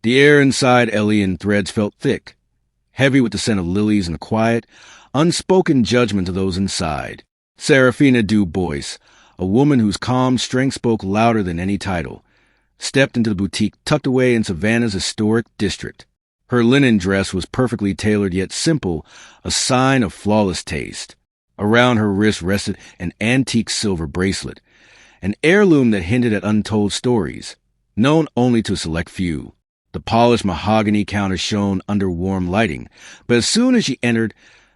The air inside Ellie in threads felt thick, heavy with the scent of lilies and the quiet, unspoken judgment of those inside. Saraphina Du Bois, a woman whose calm strength spoke louder than any title, stepped into the boutique tucked away in Savannah's historic district. Her linen dress was perfectly tailored yet simple, a sign of flawless taste. Around her wrist rested an antique silver bracelet, an heirloom that hinted at untold stories, known only to a select few. The polished mahogany counter shone under warm lighting, but as soon as she entered,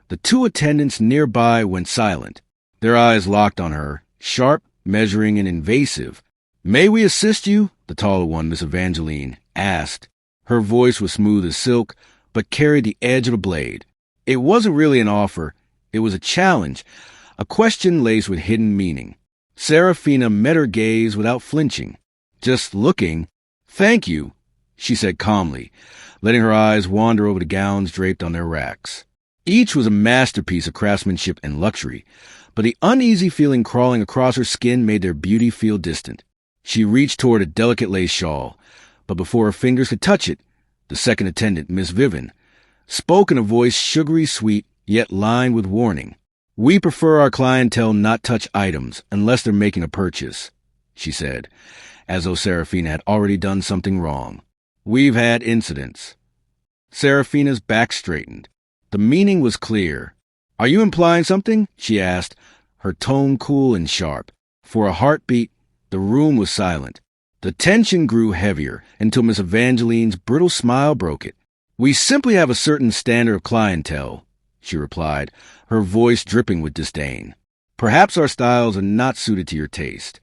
the two attendants nearby went silent. Their eyes locked on her, sharp, measuring, and invasive. "May we assist you?" the taller one, Miss Evangeline, asked. Her voice was smooth as silk, but carried the edge of a blade. It wasn't really an offer. It was a challenge, a question laced with hidden meaning. Saraphina met her gaze without flinching. "Just looking." "Thank you," she said calmly, letting her eyes wander over the gowns draped on their racks. Each was a masterpiece of craftsmanship and luxury, but the uneasy feeling crawling across her skin made their beauty feel distant. She reached toward a delicate lace shawl, but before her fingers could touch it, the second attendant, Miss Vivian, spoke in a voice sugary sweet, yet lined with warning. "We prefer our clientele not touch items unless they're making a purchase," she said, as though Saraphina had already done something wrong. "We've had incidents." Saraphina's back straightened. The meaning was clear. "Are you implying something?" she asked, her tone cool and sharp. For a heartbeat, the room was silent. The tension grew heavier until Miss Evangeline's brittle smile broke it. "We simply have a certain standard of clientele," she replied, her voice dripping with disdain. "Perhaps our styles are not suited to your taste."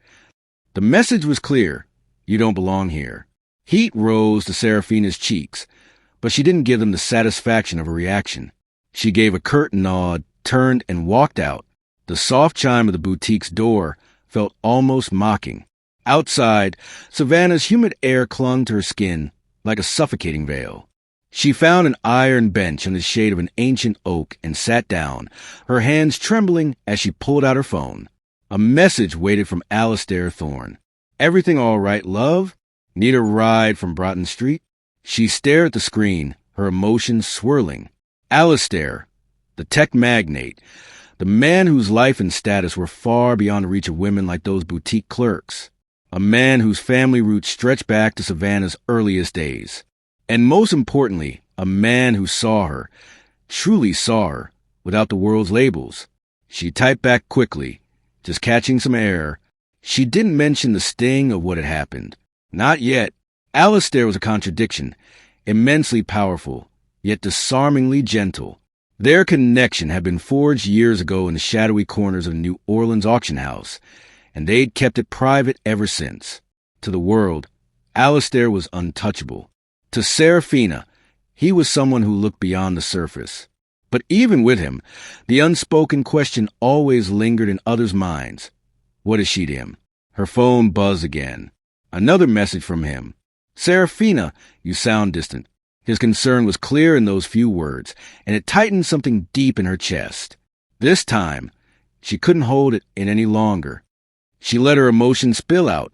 The message was clear. You don't belong here. Heat rose to Saraphina's cheeks, but she didn't give them the satisfaction of a reaction. She gave a curt nod, turned, and walked out. The soft chime of the boutique's door felt almost mocking. Outside, Savannah's humid air clung to her skin like a suffocating veil. She found an iron bench in the shade of an ancient oak and sat down, her hands trembling as she pulled out her phone. A message waited from Alistair Thorne. "Everything all right, love? Need a ride from Broughton Street?" She stared at the screen, her emotions swirling. Alistair, the tech magnate, the man whose life and status were far beyond the reach of women like those boutique clerks. A man whose family roots stretched back to Savannah's earliest days. And most importantly, a man who saw her, truly saw her, without the world's labels. She typed back quickly, just catching some air. She didn't mention the sting of what had happened. Not yet. Alistair was a contradiction, immensely powerful, yet disarmingly gentle. Their connection had been forged years ago in the shadowy corners of the New Orleans auction house, and they'd kept it private ever since. To the world, Alistair was untouchable. To Saraphina, he was someone who looked beyond the surface. But even with him, the unspoken question always lingered in others' minds. What is she to him? Her phone buzzed again. Another message from him. "Saraphina, you sound distant." His concern was clear in those few words, and it tightened something deep in her chest. This time, she couldn't hold it in any longer. She let her emotions spill out,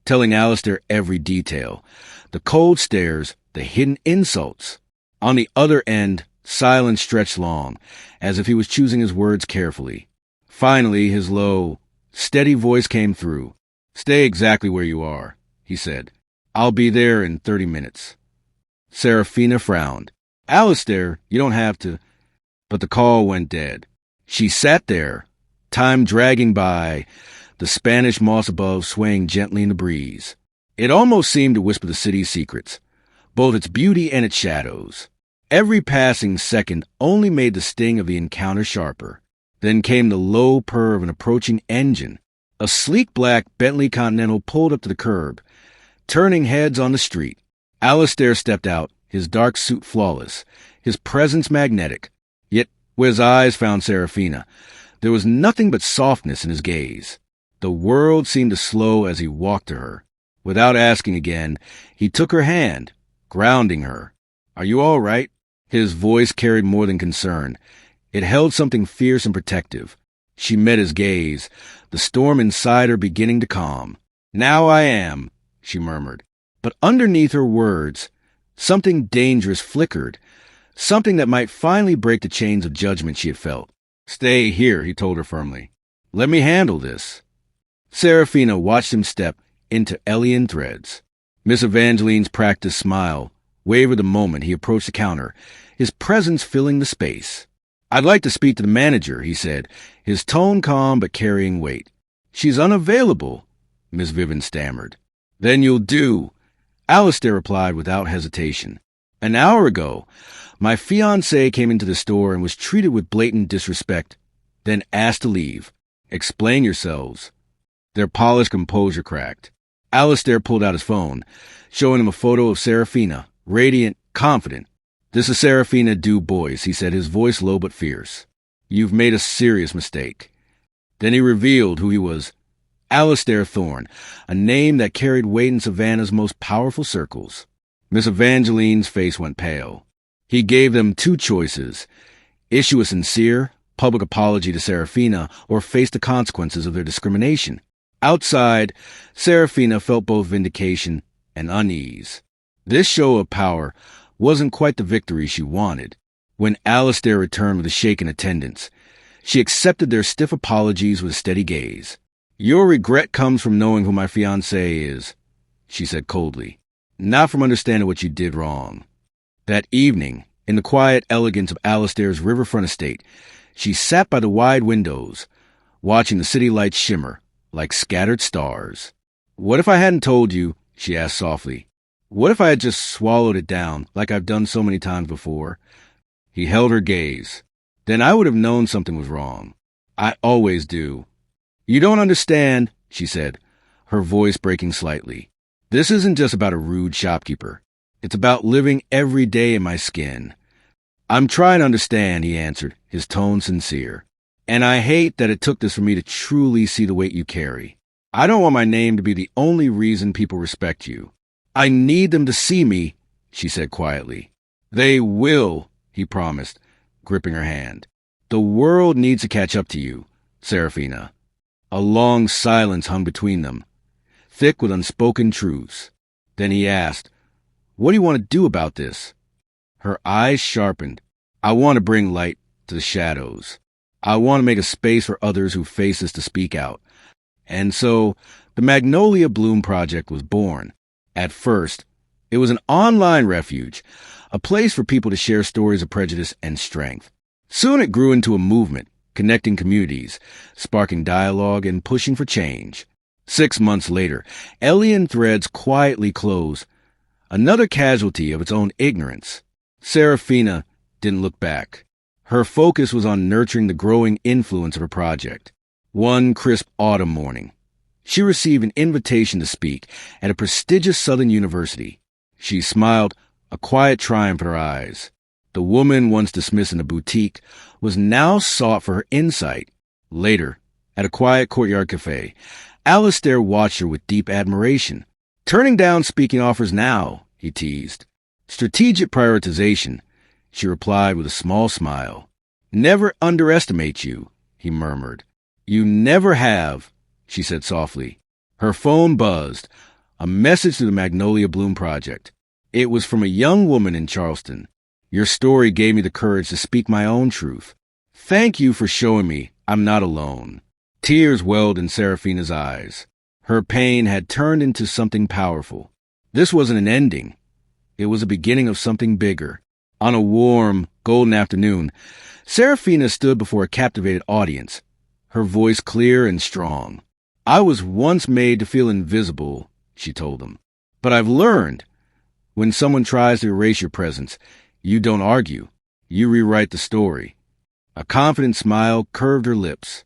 telling Alistair every detail. The cold stares, the hidden insults. On the other end, silence stretched long, as if he was choosing his words carefully. Finally, his low, steady voice came through. "Stay exactly where you are," he said. "I'll be there in 30 minutes. Saraphina frowned. "Alistair, you don't have to." But the call went dead. She sat there, time dragging by, the Spanish moss above swaying gently in the breeze. It almost seemed to whisper the city's secrets, both its beauty and its shadows. Every passing second only made the sting of the encounter sharper. Then came the low purr of an approaching engine. A sleek black Bentley Continental pulled up to the curb, turning heads on the street. Alistair stepped out, his dark suit flawless, his presence magnetic. Yet, where his eyes found Saraphina, there was nothing but softness in his gaze. The world seemed to slow as he walked to her. Without asking again, he took her hand, grounding her. "Are you all right?" His voice carried more than concern. It held something fierce and protective. She met his gaze, the storm inside her beginning to calm. "Now I am," she murmured. But underneath her words, Something dangerous flickered, something that might finally break the chains of judgment she had felt. "Stay here," he told her firmly. "Let me handle this." Saraphina watched him step into alien threads. Miss Evangeline's practiced smile wavered the moment he approached the counter, his presence filling the space. "I'd like to speak to the manager," he said, his tone calm but carrying weight. "She's unavailable," Miss Vivian stammered. "Then you'll do," Alistair replied without hesitation. "An hour ago, my fiancé came into the store and was treated with blatant disrespect, then asked to leave. Explain yourselves." Their polished composure cracked. Alistair pulled out his phone, showing him a photo of Saraphina, radiant, confident. "This is Saraphina Du Bois," he said, his voice low but fierce. "You've made a serious mistake." Then he revealed who he was. Alistair Thorne, a name that carried weight in Savannah's most powerful circles. Miss Evangeline's face went pale. He gave them two choices: issue a sincere, public apology to Saraphina or face the consequences of their discrimination. Outside, Saraphina felt both vindication and unease. This show of power wasn't quite the victory she wanted. When Alistair returned with a shaken attendants, she accepted their stiff apologies with a steady gaze. "Your regret comes from knowing who my fiancé is," she said coldly, "not from understanding what you did wrong." That evening, in the quiet elegance of Alistair's riverfront estate, she sat by the wide windows, watching the city lights shimmer like scattered stars. "What if I hadn't told you?" she asked softly. "What if I had just swallowed it down, like I've done so many times before?" He held her gaze. "Then I would have known something was wrong. I always do." "You don't understand," she said, her voice breaking slightly. "This isn't just about a rude shopkeeper. It's about living every day in my skin." "I'm trying to understand," he answered, his tone sincere. "And I hate that it took this for me to truly see the weight you carry. I don't want my name to be the only reason people respect you. I need them to see me," she said quietly. "They will," he promised, gripping her hand. "The world needs to catch up to you, Saraphina." A long silence hung between them, thick with unspoken truths. Then he asked, "What do you want to do about this?" Her eyes sharpened. "I want to bring light to the shadows. I want to make a space for others who face this to speak out." And so the Magnolia Bloom Project was born. At first, it was an online refuge, a place for people to share stories of prejudice and strength. Soon it grew into a movement, connecting communities, sparking dialogue, and pushing for change. 6 months later, alien threads quietly closed, another casualty of its own ignorance. Saraphina didn't look back. Her focus was on nurturing the growing influence of her project. One crisp autumn morning, she received an invitation to speak at a prestigious Southern university. She smiled, a quiet triumph in her eyes. The woman once dismissed in a boutique was now sought for her insight. Later, at a quiet courtyard cafe, Alistair watched her with deep admiration. "Turning down speaking offers now," he teased. "Strategic prioritization," she replied with a small smile. "Never underestimate you," he murmured. "You never have," she said softly. Her phone buzzed, a message to the Magnolia Bloom Project. It was from a young woman in Charleston. "Your story gave me the courage to speak my own truth. Thank you for showing me I'm not alone." Tears welled in Saraphina's eyes. Her pain had turned into something powerful. This wasn't an ending. It was a beginning of something bigger. On a warm, golden afternoon, Saraphina stood before a captivated audience, her voice clear and strong. "I was once made to feel invisible," she told them. "But I've learned, when someone tries to erase your presence, you don't argue. You rewrite the story." A confident smile curved her lips.